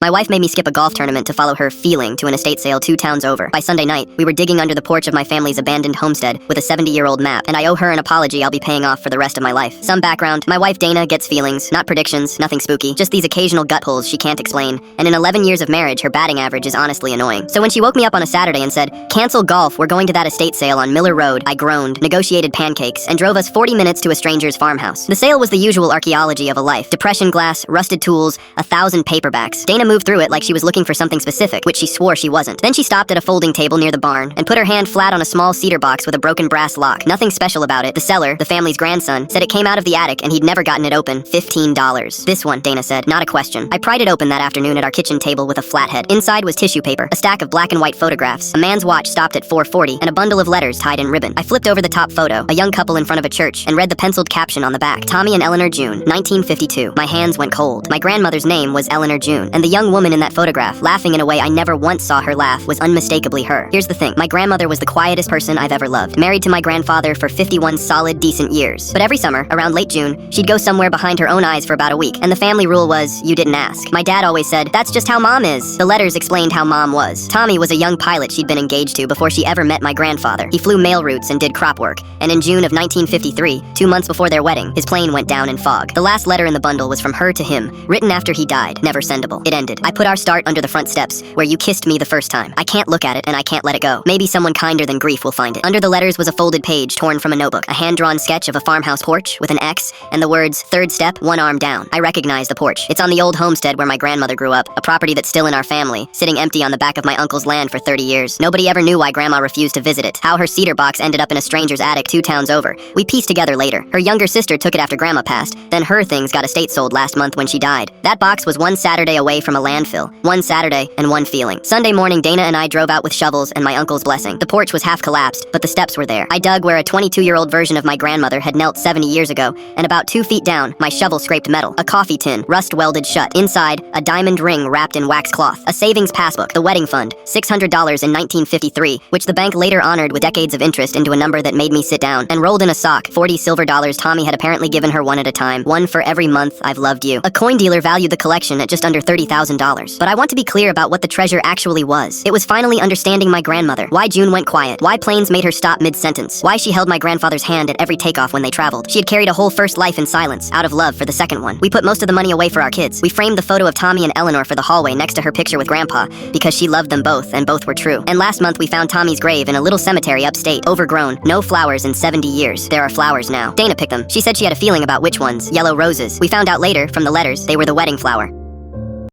My wife made me skip a golf tournament to follow her feeling to an estate sale 2 towns over. By Sunday night, we were digging under the porch of my family's abandoned homestead with a 70-year-old map, and I owe her an apology I'll be paying off for the rest of my life. Some background: my wife Dana gets feelings, not predictions, nothing spooky, just these occasional gut pulls she can't explain, and in 11 years of marriage, her batting average is honestly annoying. So when she woke me up on a Saturday and said, "Cancel golf, we're going to that estate sale on Miller Road," I groaned, negotiated pancakes, and drove us 40 minutes to a stranger's farmhouse. The sale was the usual archaeology of a life: depression glass, rusted tools, 1,000 paperbacks. Dana moved through it like she was looking for something specific, which she swore she wasn't. Then she stopped at a folding table near the barn and put her hand flat on a small cedar box with a broken brass lock. Nothing special about it. The seller, the family's grandson, said it came out of the attic and he'd never gotten it open. $15. This one, Dana said, not a question. I pried it open that afternoon at our kitchen table with a flathead. Inside was tissue paper, a stack of black and white photographs, a man's watch stopped at 4:40, and a bundle of letters tied in ribbon. I flipped over the top photo, a young couple in front of a church, and read the penciled caption on the back: Tommy and Eleanor June, 1952. My hands went cold. My grandmother's name was Eleanor June, and the young woman in that photograph, laughing in a way I never once saw her laugh, was unmistakably her. Here's the thing: my grandmother was the quietest person I've ever loved, married to my grandfather for 51 solid, decent years. But every summer, around late June, she'd go somewhere behind her own eyes for about a week, and the family rule was, you didn't ask. My dad always said, "That's just how Mom is." The letters explained how Mom was. Tommy was a young pilot she'd been engaged to before she ever met my grandfather. He flew mail routes and did crop work, and in June of 1953, 2 months before their wedding, his plane went down in fog. The last letter in the bundle was from her to him, written after he died, never sendable. It ended: "I put our start under the front steps, where you kissed me the first time. I can't look at it, and I can't let it go. Maybe someone kinder than grief will find it." Under the letters was a folded page torn from a notebook, a hand-drawn sketch of a farmhouse porch with an X, and the words, "Third step, 1 arm down." I recognize the porch. It's on the old homestead where my grandmother grew up, a property that's still in our family, sitting empty on the back of my uncle's land for 30 years. Nobody ever knew why Grandma refused to visit it, how her cedar box ended up in a stranger's attic 2 towns over. We pieced together later. Her younger sister took it after Grandma passed, then her things got estate sold last month when she died. That box was 1 Saturday away from a landfill. 1 Saturday and 1 feeling. Sunday morning, Dana and I drove out with shovels and my uncle's blessing. The porch was half collapsed, but the steps were there. I dug where a 22-year-old version of my grandmother had knelt 70 years ago, and about 2 feet down, my shovel scraped metal. A coffee tin, rust welded shut. Inside, a diamond ring wrapped in wax cloth. A savings passbook, the wedding fund, $600 in 1953, which the bank later honored with decades of interest into a number that made me sit down, and rolled in a sock, 40 silver dollars Tommy had apparently given her one at a time, one for every month I've loved you. A coin dealer valued the collection at just under $30,000. But I want to be clear about what the treasure actually was. It was finally understanding my grandmother, why June went quiet, why planes made her stop mid-sentence, why she held my grandfather's hand at every takeoff when they traveled. She had carried a whole first life in silence, out of love for the second one. We put most of the money away for our kids. We framed the photo of Tommy and Eleanor for the hallway next to her picture with Grandpa, because she loved them both, and both were true. And last month we found Tommy's grave in a little cemetery upstate, overgrown, no flowers in 70 years. There are flowers now. Dana picked them. She said she had a feeling about which ones. Yellow roses. We found out later, from the letters, they were the wedding flower.